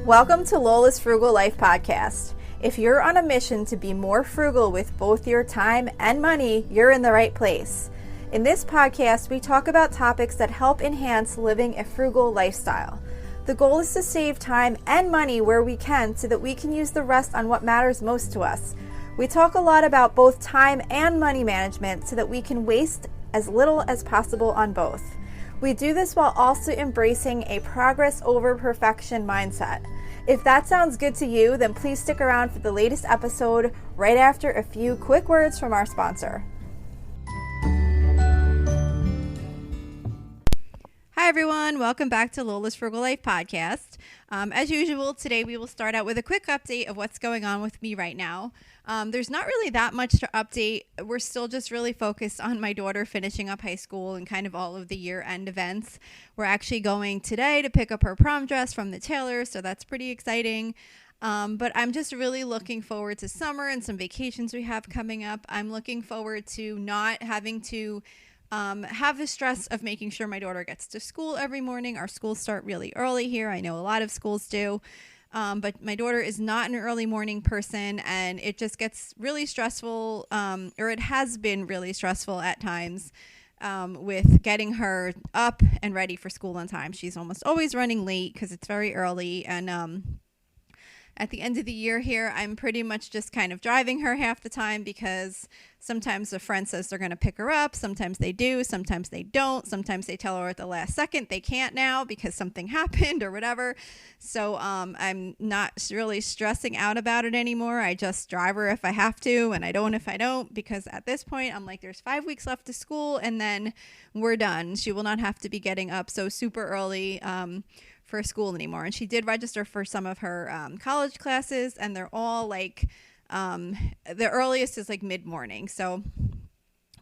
Welcome to Lola's Frugal Life Podcast. If you're on a mission to be more frugal with both your time and money, you're in the right place. In this podcast, we talk about topics that help enhance living a frugal lifestyle. The goal is to save time and money where we can so that we can use the rest on what matters most to us. We talk a lot about both time and money management so that we can waste as little as possible on both. We do this while also embracing a progress over perfection mindset. If that sounds good to you, then please stick around for the latest episode right after a few quick words from our sponsor. Hi everyone, welcome back to Lola's Frugal Life Podcast. As usual, today we will start out with a quick update of what's going on with me right now. There's not really that much to update. We're still just really focused on my daughter finishing up high school and kind of all of the year-end events. We're actually going today to pick up her prom dress from the tailor, so that's pretty exciting. But I'm just really looking forward to summer and some vacations we have coming up. I'm looking forward to not having to have the stress of making sure my daughter gets to school every morning. Our schools start really early here. I know a lot of schools do. But my daughter is not an early morning person, and it just gets really stressful, or it has been really stressful at times with getting her up and ready for school on time. She's almost always running late because it's very early, and at the end of the year here, I'm pretty much just kind of driving her half the time because sometimes a friend says they're going to pick her up. Sometimes they do. Sometimes they don't. Sometimes they tell her at the last second they can't now because something happened or whatever. So I'm not really stressing out about it anymore. I just drive her if I have to, and I don't if I don't, because at this point I'm like, there's 5 weeks left to school and then we're done. She will not have to be getting up so super early for school anymore. And she did register for some of her college classes, and they're all like the earliest is like mid-morning, so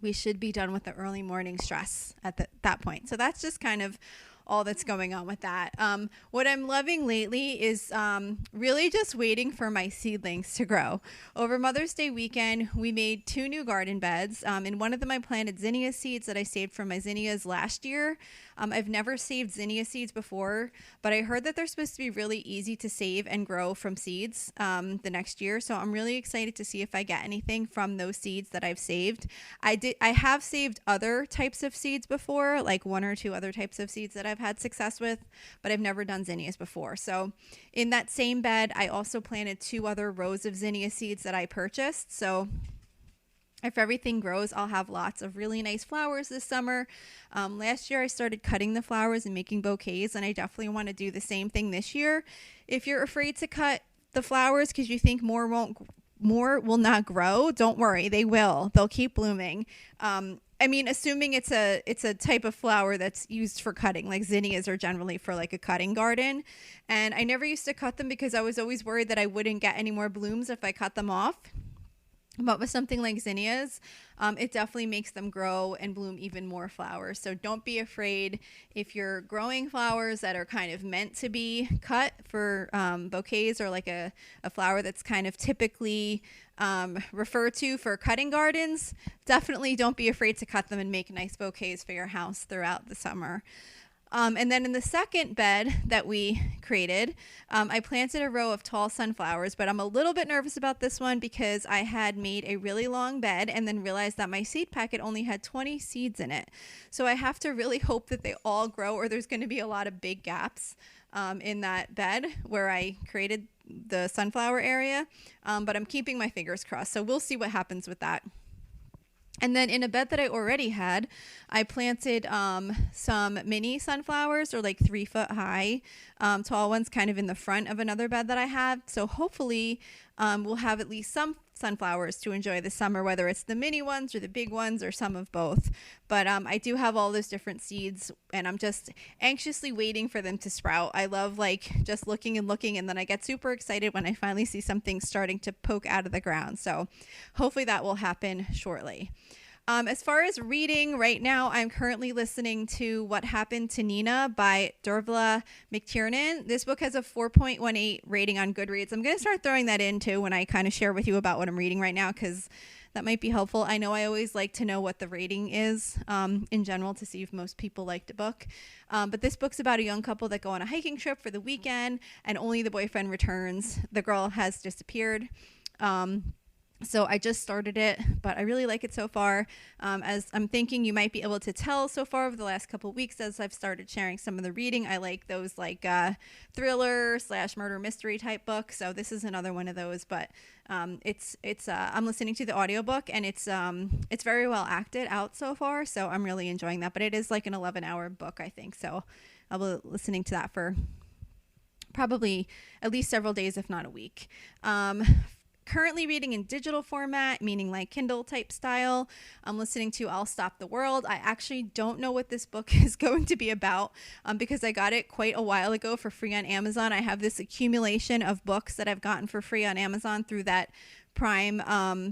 we should be done with the early morning stress at that point. So that's just kind of all that's going on with that. What I'm loving lately is really just waiting for my seedlings to grow. Over Mother's Day weekend, we made 2 new garden beds. In one of them, I planted zinnia seeds that I saved from my zinnias last year. I've never saved zinnia seeds before, but I heard that they're supposed to be really easy to save and grow from seeds the next year. So I'm really excited to see if I get anything from those seeds that I've saved. I have saved other types of seeds before, like 1 or 2 other types of seeds that I've had success with, but I've never done zinnias before. So in that same bed, I also planted 2 other rows of zinnia seeds that I purchased. So if everything grows, I'll have lots of really nice flowers this summer. Last year, I started cutting the flowers and making bouquets, and I definitely want to do the same thing this year. If you're afraid to cut the flowers because you think more will not grow, don't worry, they will. They'll keep blooming. Assuming it's a type of flower that's used for cutting, like zinnias are generally for like a cutting garden. And I never used to cut them because I was always worried that I wouldn't get any more blooms if I cut them off. But with something like zinnias, it definitely makes them grow and bloom even more flowers. So don't be afraid if you're growing flowers that are kind of meant to be cut for bouquets, or like a flower that's kind of typically referred to for cutting gardens. Definitely don't be afraid to cut them and make nice bouquets for your house throughout the summer. And then in the second bed that we created, I planted a row of tall sunflowers, but I'm a little bit nervous about this one because I had made a really long bed and then realized that my seed packet only had 20 seeds in it. So I have to really hope that they all grow, or there's going to be a lot of big gaps in that bed where I created the sunflower area. But I'm keeping my fingers crossed. So we'll see what happens with that. And then in a bed that I already had, I planted some mini sunflowers, or like 3 foot high, tall ones, kind of in the front of another bed that I have. So hopefully we'll have at least some sunflowers to enjoy this summer, whether it's the mini ones or the big ones or some of both. But I do have all those different seeds, and I'm just anxiously waiting for them to sprout. I love like just looking and looking, and then I get super excited when I finally see something starting to poke out of the ground. So hopefully that will happen shortly. As far as reading, right now I'm currently listening to What Happened to Nina by Dervla McTiernan. This book has a 4.18 rating on Goodreads. I'm going to start throwing that in too when I kind of share with you about what I'm reading right now, because That might be helpful. I know I always like to know what the rating is in general to see if most people liked a book. But this book's about a young couple that go on a hiking trip for the weekend, and only the boyfriend returns. The girl has disappeared. So I just started it, but I really like it so far. As I'm thinking you might be able to tell so far over the last couple of weeks as I've started sharing some of the reading, I like those like thriller / murder mystery type books. So this is another one of those, but I'm listening to the audiobook, and it's very well acted out so far. So I'm really enjoying that, but it is like an 11-hour book, I think. So I'll be listening to that for probably at least several days, if not a week. Currently reading in digital format, meaning like Kindle type style. I'm listening to I'll Stop the World. I actually don't know what this book is going to be about because I got it quite a while ago for free on Amazon. I have this accumulation of books that I've gotten for free on Amazon through that Prime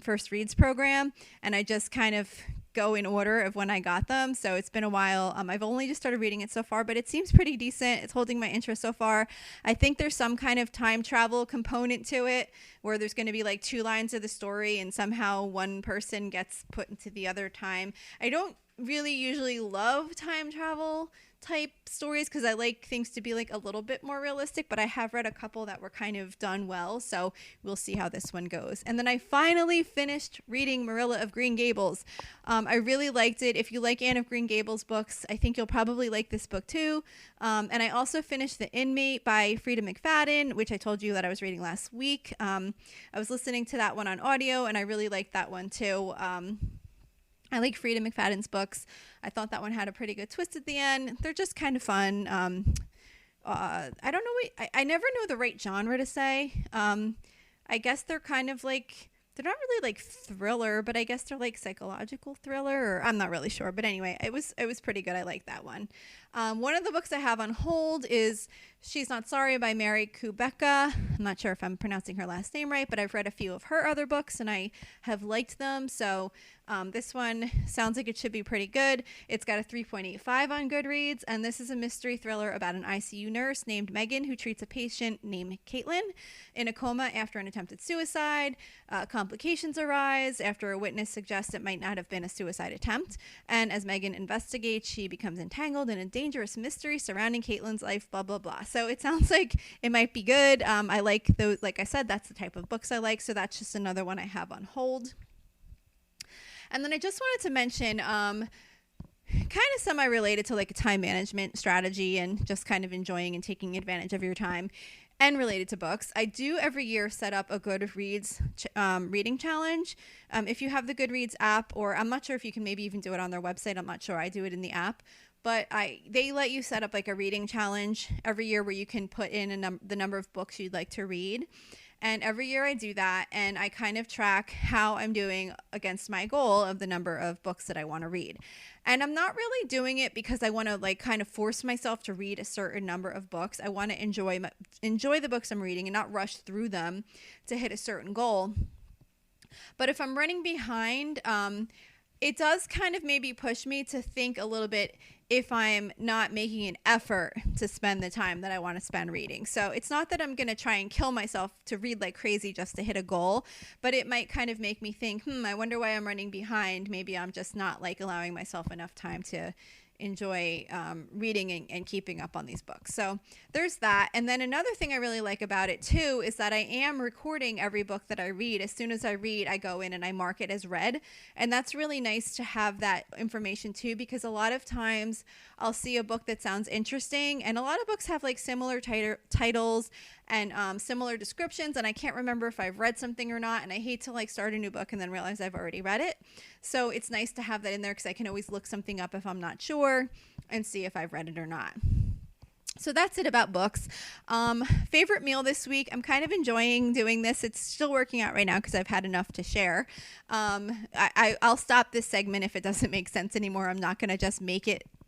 First Reads program, and I just kind of go in order of when I got them. So it's been a while. I've only just started reading it so far, but it seems pretty decent. It's holding my interest so far. I think there's some kind of time travel component to it where there's going to be like 2 lines of the story and somehow one person gets put into the other time. I don't really usually love time travel type stories because I like things to be like a little bit more realistic, but I have read a couple that were kind of done well, so we'll see how this one goes. And then I finally finished reading Marilla of Green Gables. I really liked it. If you like Anne of Green Gables books, I think you'll probably like this book too. And I also finished The Inmate by Frida McFadden, which I told you that I was reading last week. I was listening to that one on audio, and I really liked that one too. I like Frida McFadden's books. I thought that one had a pretty good twist at the end. They're just kind of fun. I don't know. I never know the right genre to say. I guess they're kind of like, they're not really like thriller, but I guess they're like psychological thriller, or I'm not really sure. But anyway, it was pretty good. I like that one. One of the books I have on hold is She's Not Sorry by Mary Kubeka. I'm not sure if I'm pronouncing her last name right, but I've read a few of her other books and I have liked them. So this one sounds like it should be pretty good. It's got a 3.85 on Goodreads, and this is a mystery thriller about an ICU nurse named Megan who treats a patient named Caitlin in a coma after an attempted suicide. Complications arise after a witness suggests it might not have been a suicide attempt, and as Megan investigates, she becomes entangled in a dangerous mystery surrounding Caitlin's life, blah, blah, blah. So it sounds like it might be good. I like those. Like I said, that's the type of books I like, so that's just another one I have on hold. And then I just wanted to mention kind of semi-related to like a time management strategy and just kind of enjoying and taking advantage of your time, and related to books. I do every year set up a Goodreads reading challenge. If you have the Goodreads app, or I'm not sure if you can maybe even do it on their website. I'm not sure. I do it in the app. But they let you set up like a reading challenge every year where you can put in the number of books you'd like to read. And every year I do that, and I kind of track how I'm doing against my goal of the number of books that I want to read. And I'm not really doing it because I want to like kind of force myself to read a certain number of books. I want to enjoy the books I'm reading and not rush through them to hit a certain goal. But if I'm running behind, it does kind of maybe push me to think a little bit if I'm not making an effort to spend the time that I want to spend reading. So it's not that I'm going to try and kill myself to read like crazy just to hit a goal, but it might kind of make me think, I wonder why I'm running behind. Maybe I'm just not like allowing myself enough time to enjoy reading and keeping up on these books. So there's that. And then another thing I really like about it too is that I am recording every book that I read. As soon as I read, I go in and I mark it as read. And that's really nice to have that information too, because a lot of times I'll see a book that sounds interesting, and a lot of books have like similar titles and similar descriptions, and I can't remember if I've read something or not, and I hate to like start a new book and then realize I've already read it. So it's nice to have that in there because I can always look something up if I'm not sure and see if I've read it or not. So that's it about books. Favorite meal this week. I'm kind of enjoying doing this. It's still working out right now because I've had enough to share. I'll stop this segment if it doesn't make sense anymore. I'm not going to just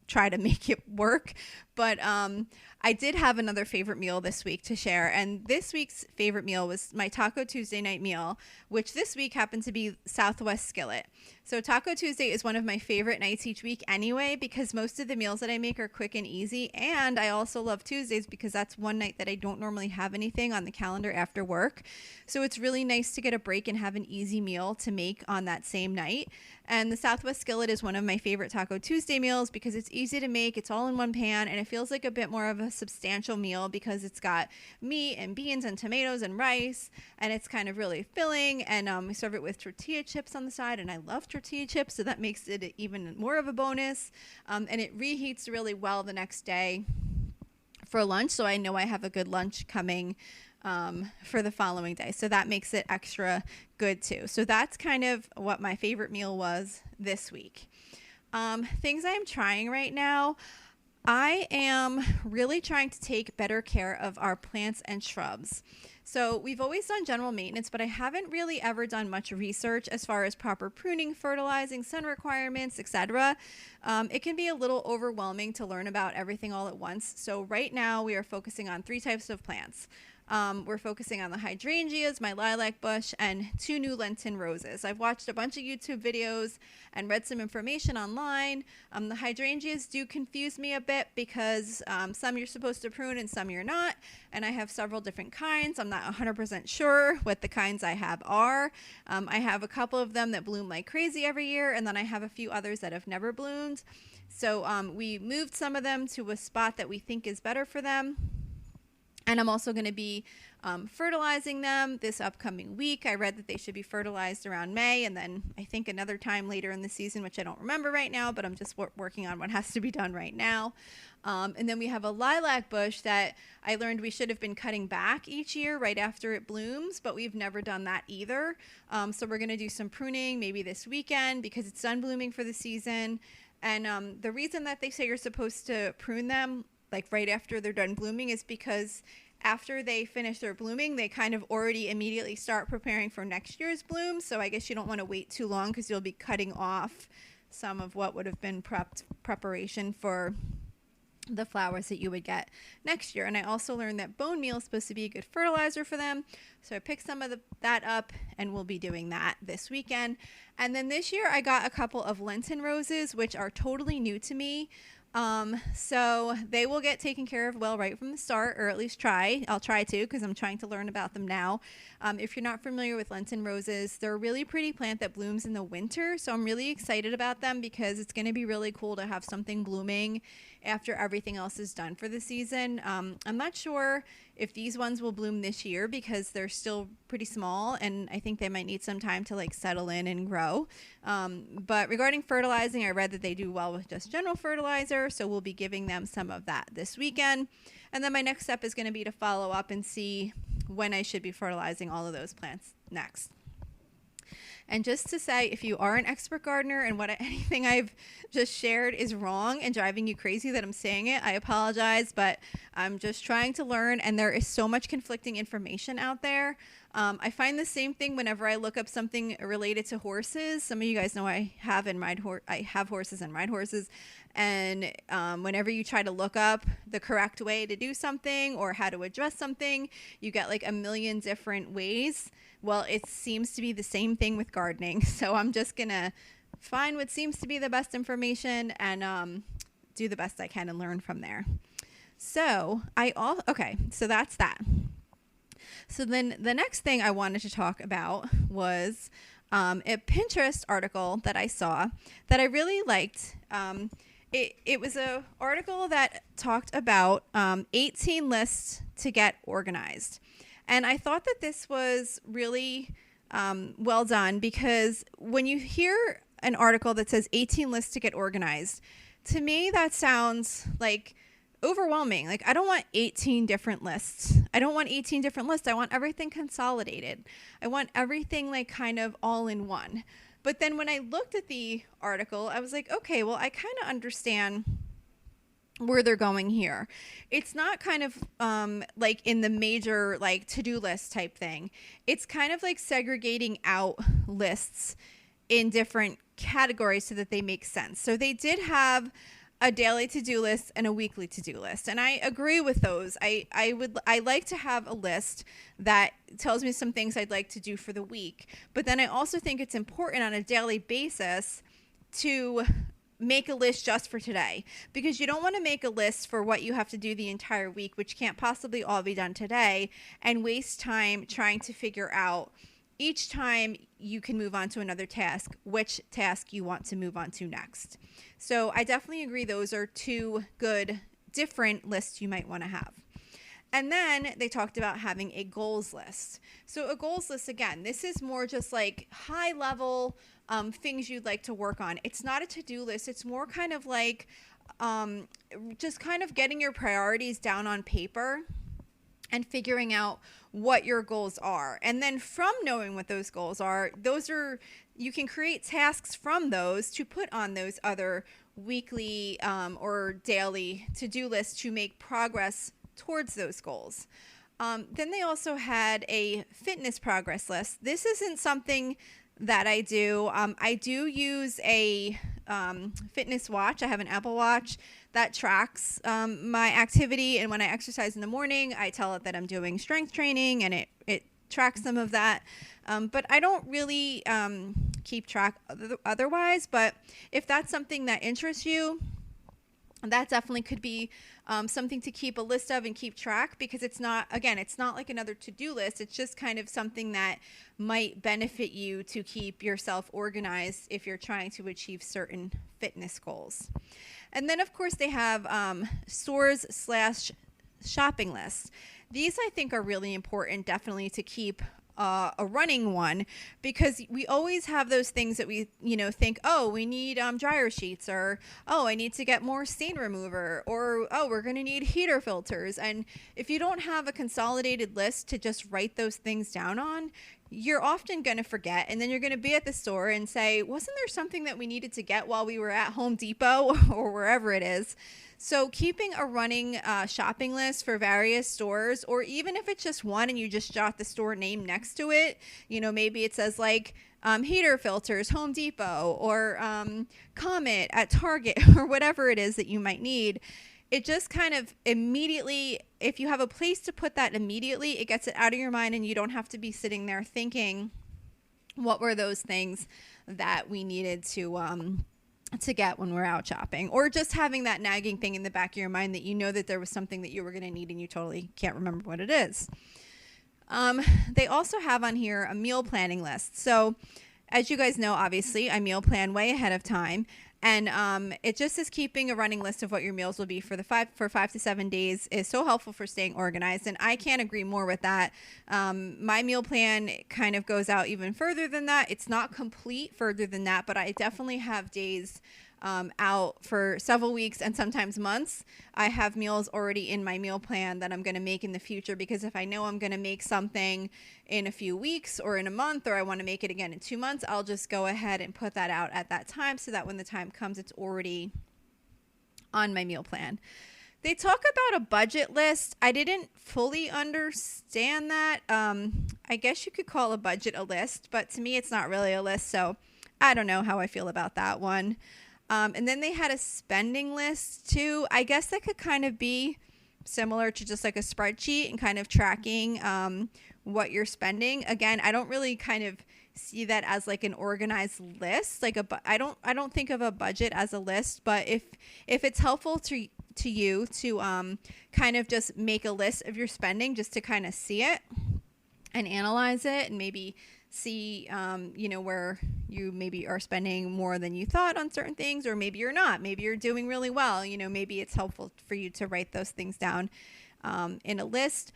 try to make it work. But I did have another favorite meal this week to share. And this week's favorite meal was my Taco Tuesday night meal, which this week happened to be Southwest Skillet. So Taco Tuesday is one of my favorite nights each week anyway, because most of the meals that I make are quick and easy. And I also love Tuesdays because that's one night that I don't normally have anything on the calendar after work. So it's really nice to get a break and have an easy meal to make on that same night. And the Southwest Skillet is one of my favorite Taco Tuesday meals because it's easy to make. It's all in one pan, and it feels like a bit more of a substantial meal because it's got meat and beans and tomatoes and rice, and it's kind of really filling. And we serve it with tortilla chips on the side, and I love tortilla chips, so that makes it even more of a bonus. And it reheats really well the next day for lunch, so I know I have a good lunch coming for the following day. So that makes it extra good too. So that's kind of what my favorite meal was this week. Things I'm trying right now. I am really trying to take better care of our plants and shrubs. So we've always done general maintenance, but I haven't really ever done much research as far as proper pruning, fertilizing, sun requirements, etc. It can be a little overwhelming to learn about everything all at once. So right now we are focusing on 3 types of plants. We're focusing on the hydrangeas, my lilac bush, and 2 new Lenten roses. I've watched a bunch of YouTube videos and read some information online. The hydrangeas do confuse me a bit because some you're supposed to prune and some you're not. And I have several different kinds. I'm not 100% sure what the kinds I have are. I have a couple of them that bloom like crazy every year, and then I have a few others that have never bloomed. So we moved some of them to a spot that we think is better for them. And I'm also going to be fertilizing them this upcoming week. I read that they should be fertilized around May, and then I think another time later in the season, which I don't remember right now, but I'm just working on what has to be done right now. And then we have a lilac bush that I learned we should have been cutting back each year right after it blooms, but we've never done that either. So we're going to do some pruning maybe this weekend because it's done blooming for the season. And the reason that they say you're supposed to prune them like right after they're done blooming is because after they finish their blooming, they kind of already immediately start preparing for next year's bloom. So I guess you don't want to wait too long because you'll be cutting off some of what would have been preparation for the flowers that you would get next year. And I also learned that bone meal is supposed to be a good fertilizer for them. So I picked some of that up, and we'll be doing that this weekend. And then this year I got a couple of Lenten roses, which are totally new to me. So they will get taken care of well right from the start, or at least I'll try to, because I'm trying to learn about them now. If you're not familiar with Lenten roses, they're a really pretty plant that blooms in the winter. So I'm really excited about them because it's going to be really cool to have something blooming after everything else is done for the season. I'm not sure if these ones will bloom this year because they're still pretty small, and I think they might need some time to like settle in and grow. But regarding fertilizing, I read that they do well with just general fertilizer, so we'll be giving them some of that this weekend. And then my next step is going to be to follow up and see when I should be fertilizing all of those plants next. And just to say, if you are an expert gardener and anything I've just shared is wrong and driving you crazy that I'm saying it, I apologize, but I'm just trying to learn, and there is so much conflicting information out there. I find the same thing whenever I look up something related to horses. Some of you guys know I have horses and ride horses. And whenever you try to look up the correct way to do something or how to address something, you get like a million different ways. Well, it seems to be the same thing with gardening. So I'm just going to find what seems to be the best information and do the best I can and learn from there. So so that's that. So then the next thing I wanted to talk about was a Pinterest article that I saw that I really liked. It was an article that talked about 18 lists to get organized. And I thought that this was really well done because when you hear an article that says 18 lists to get organized, to me that sounds like overwhelming. Like, I don't want 18 different lists. I want everything consolidated. I want everything like kind of all in one. But then when I looked at the article, I was like, okay, well, I kind of understand where they're going here. It's not kind of like in the major like to-do list type thing. It's kind of like segregating out lists in different categories so that they make sense. So they did have a daily to-do list and a weekly to-do list. And I agree with those. I like to have a list that tells me some things I'd like to do for the week. But then I also think it's important on a daily basis to make a list just for today, because you don't want to make a list for what you have to do the entire week, which can't possibly all be done today, and waste time trying to figure out each time you can move on to another task, which task you want to move on to next. So I definitely agree those are two good different lists you might want to have. And then they talked about having a goals list. So a goals list, again, this is more just like high level things you'd like to work on. It's not a to-do list. It's more kind of like just kind of getting your priorities down on paper and figuring out what your goals are. And then from knowing what those goals are, you can create tasks from those to put on those other weekly or daily to-do lists to make progress towards those goals. Then they also had a fitness progress list. This isn't something that I do. I do use a fitness watch. I have an Apple Watch that tracks my activity, and when I exercise in the morning, I tell it that I'm doing strength training, and it tracks some of that. But I don't really keep track otherwise. But if that's something that interests you, that definitely could be something to keep a list of and keep track, because it's not like another to-do list. It's just kind of something that might benefit you to keep yourself organized if you're trying to achieve certain fitness goals. And then, of course, they have stores/shopping lists. These, I think, are really important, definitely, to keep a running one, because we always have those things that we think, oh, we need dryer sheets, or oh, I need to get more stain remover, or oh, we're going to need heater filters. And if you don't have a consolidated list to just write those things down on, you're often going to forget, and then you're going to be at the store and say, wasn't there something that we needed to get while we were at Home Depot or wherever it is? So keeping a running shopping list for various stores, or even if it's just one and you just jot the store name next to it, maybe it says like heater filters, Home Depot, or Comet at Target, or whatever it is that you might need. It just kind of immediately, if you have a place to put that immediately, it gets it out of your mind, and you don't have to be sitting there thinking, what were those things that we needed to get when we're out shopping, or just having that nagging thing in the back of your mind that that there was something that you were going to need and you totally can't remember what it is. They also have on here a meal planning list. So as you guys know, obviously, I meal plan way ahead of time. And it just is keeping a running list of what your meals will be for 5 to 7 days is so helpful for staying organized. And I can't agree more with that. My meal plan kind of goes out even further than that. It's not complete further than that, but I definitely have days out for several weeks and sometimes months. I have meals already in my meal plan that I'm going to make in the future, because if I know I'm going to make something in a few weeks or in a month, or I want to make it again in 2 months, I'll just go ahead and put that out at that time, so that when the time comes, it's already on my meal plan. They talk about a budget list. I didn't fully understand that. I guess you could call a budget a list, but to me, it's not really a list. So I don't know how I feel about that one. And then they had a spending list too. I guess that could kind of be similar to just like a spreadsheet and kind of tracking what you're spending. Again, I don't really kind of see that as like an organized list. I don't think of a budget as a list, but if it's helpful to you to kind of just make a list of your spending, just to kind of see it and analyze it, and maybe see where you maybe are spending more than you thought on certain things, or maybe you're not, maybe you're doing really well, maybe it's helpful for you to write those things down in a list.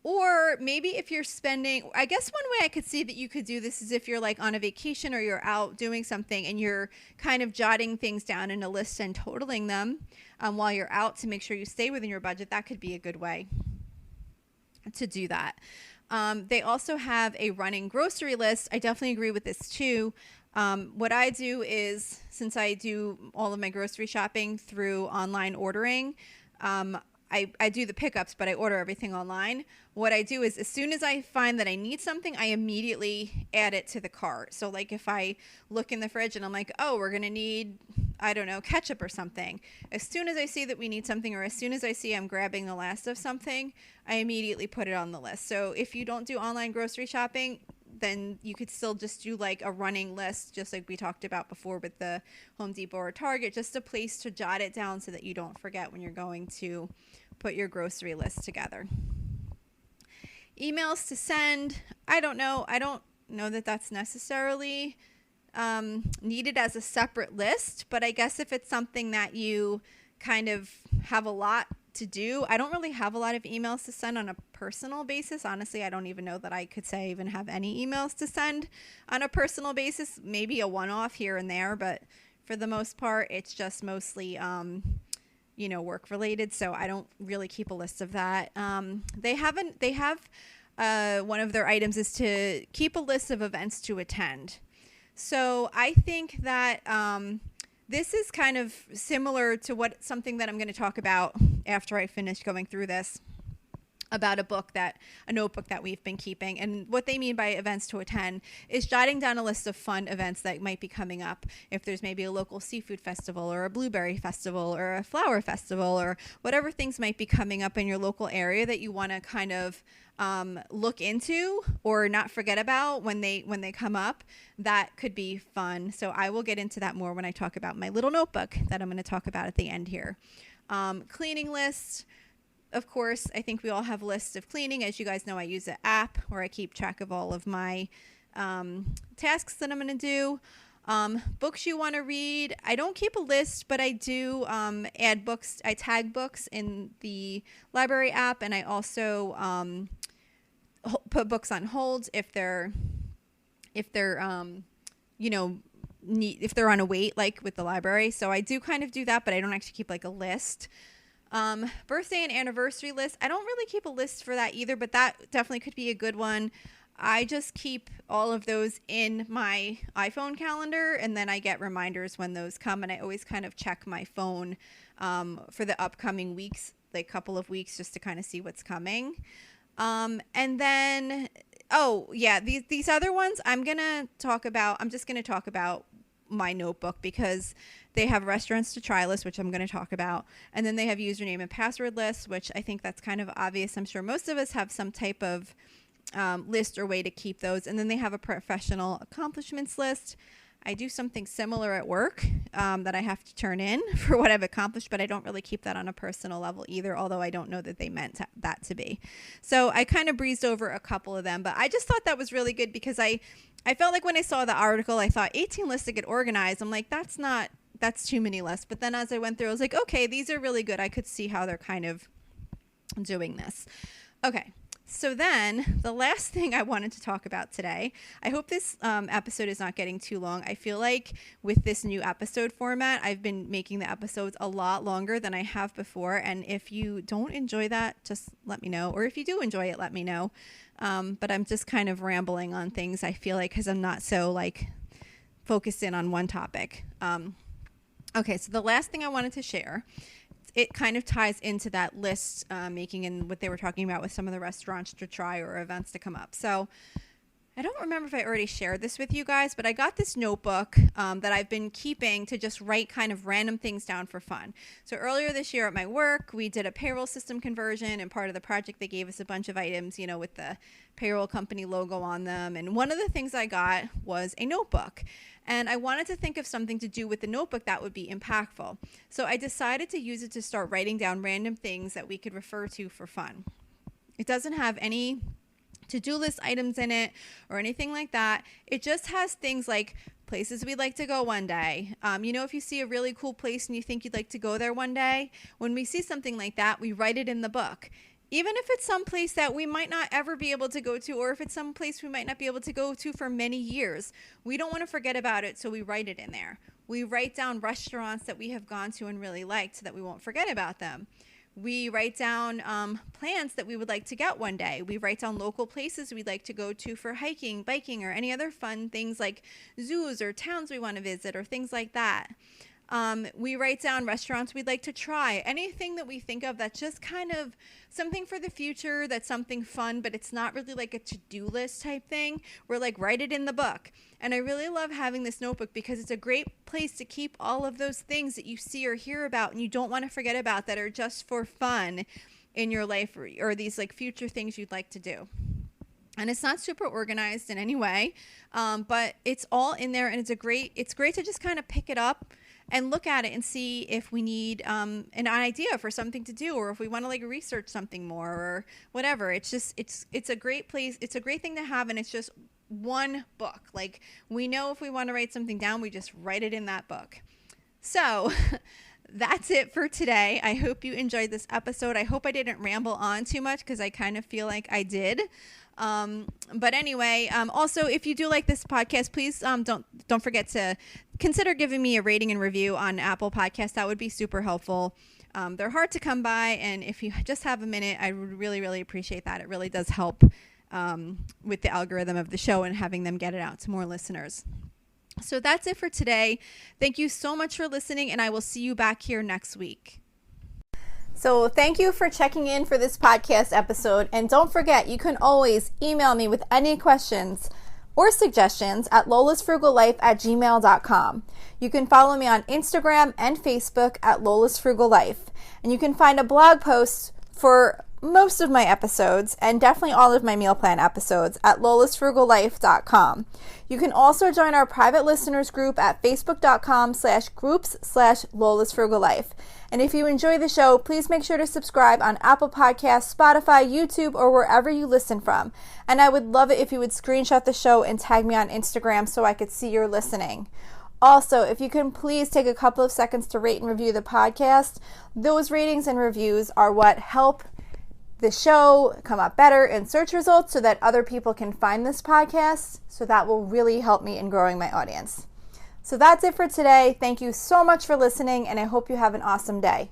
Or maybe if you're spending, I guess one way I could see that you could do this is if you're like on a vacation, or you're out doing something and you're kind of jotting things down in a list and totaling them while you're out to make sure you stay within your budget. That could be a good way to do that. They also have a running grocery list. I definitely agree with this too. What I do is, since I do all of my grocery shopping through online ordering, I do the pickups, but I order everything online. What I do is, as soon as I find that I need something, I immediately add it to the cart. So like if I look in the fridge and I'm like, oh, we're going to need I don't know, ketchup or something. As soon as I see that we need something, or as soon as I see I'm grabbing the last of something, I immediately put it on the list. So if you don't do online grocery shopping, then you could still just do like a running list, just like we talked about before with the Home Depot or Target, just a place to jot it down so that you don't forget when you're going to put your grocery list together. Emails to send, I don't know that that's necessarily needed as a separate list, but I guess if it's something that you kind of have a lot to do, I don't really have a lot of emails to send on a personal basis. Honestly, I don't even know that I could say I even have any emails to send on a personal basis, maybe a one-off here and there, but for the most part, it's just mostly, work related. So I don't really keep a list of that. They have one of their items is to keep a list of events to attend. So I think that this is kind of similar to something that I'm going to talk about after I finish going through this, about a notebook that we've been keeping. And what they mean by events to attend is jotting down a list of fun events that might be coming up. If there's maybe a local seafood festival or a blueberry festival or a flower festival or whatever things might be coming up in your local area that you want to kind of look into or not forget about when they come up, that could be fun. So I will get into that more when I talk about my little notebook that I'm going to talk about at the end here. Cleaning lists. Of course, I think we all have lists of cleaning. As you guys know, I use an app where I keep track of all of my tasks that I'm going to do. Books you want to read. I don't keep a list, but I do add books. I tag books in the library app, and I also put books on hold if they're if they're on a wait, like with the library. So I do kind of do that, but I don't actually keep like a list. Birthday and anniversary list. I don't really keep a list for that either, but that definitely could be a good one. I just keep all of those in my iPhone calendar, and then I get reminders when those come, and I always kind of check my phone for the upcoming weeks, like couple of weeks, just to kind of see what's coming. And then, these other ones I'm just going to talk about my notebook because they have restaurants to try list, which I'm going to talk about. And then they have username and password lists, which I think that's kind of obvious. I'm sure most of us have some type of list or way to keep those. And then they have a professional accomplishments list. I do something similar at work that I have to turn in for what I've accomplished, but I don't really keep that on a personal level either, although I don't know that they meant that to be. So I kind of breezed over a couple of them, but I just thought that was really good because I felt like when I saw the article, I thought 18 lists to get organized. I'm like, that's too many lists. But then as I went through, I was like, okay, these are really good. I could see how they're kind of doing this. Okay. So then the last thing I wanted to talk about today, I hope this episode is not getting too long. I feel like with this new episode format, I've been making the episodes a lot longer than I have before. And if you don't enjoy that, just let me know. Or if you do enjoy it, let me know. But I'm just kind of rambling on things, I feel like, because I'm not so focused in on one topic. Okay, so the last thing I wanted to share, it kind of ties into that list making and what they were talking about with some of the restaurants to try or events to come up. So I don't remember if I already shared this with you guys, but I got this notebook that I've been keeping to just write kind of random things down for fun. So earlier this year at my work, we did a payroll system conversion, and part of the project, they gave us a bunch of items, with the payroll company logo on them. And one of the things I got was a notebook. And I wanted to think of something to do with the notebook that would be impactful. So I decided to use it to start writing down random things that we could refer to for fun. It doesn't have any to-do list items in it or anything like that. It just has things like places we'd like to go one day. If you see a really cool place and you think you'd like to go there one day, when we see something like that, we write it in the book. Even if it's some place that we might not ever be able to go to, or if it's some place we might not be able to go to for many years, we don't want to forget about it, so we write it in there. We write down restaurants that we have gone to and really liked so that we won't forget about them. We write down plans that we would like to get one day. We write down local places we'd like to go to for hiking, biking, or any other fun things like zoos or towns we want to visit or things like that. We write down restaurants we'd like to try, anything that we think of that's just kind of something for the future, that's something fun, but it's not really like a to-do list type thing. We're like, write it in the book. And I really love having this notebook because it's a great place to keep all of those things that you see or hear about and you don't want to forget about that are just for fun in your life, or these like future things you'd like to do. And it's not super organized in any way, but it's all in there, and it's great to just kind of pick it up and look at it and see if we need an idea for something to do, or if we want to like research something more or whatever. It's just it's a great place. It's a great thing to have, and it's just one book. Like, we know if we want to write something down, we just write it in that book. So that's it for today. I hope you enjoyed this episode. I hope I didn't ramble on too much because I kind of feel like I did. But anyway, also, if you do like this podcast, please don't forget to consider giving me a rating and review on Apple Podcasts. That would be super helpful. They're hard to come by, and if you just have a minute, I would really, really appreciate that. It really does help with the algorithm of the show and having them get it out to more listeners. So that's it for today. Thank you so much for listening, and I will see you back here next week. So thank you for checking in for this podcast episode. And don't forget, you can always email me with any questions or suggestions at lolasfrugallife@gmail.com. You can follow me on Instagram and Facebook at lolasfrugallife. And you can find a blog post for most of my episodes and definitely all of my meal plan episodes at lolasfrugallife.com. You can also join our private listeners group at facebook.com/groups/lolasfrugallife. And if you enjoy the show, please make sure to subscribe on Apple Podcasts, Spotify, YouTube, or wherever you listen from. And I would love it if you would screenshot the show and tag me on Instagram so I could see you're listening. Also, if you can please take a couple of seconds to rate and review the podcast. Those ratings and reviews are what help the show come up better in search results so that other people can find this podcast. So that will really help me in growing my audience. So that's it for today. Thank you so much for listening, and I hope you have an awesome day.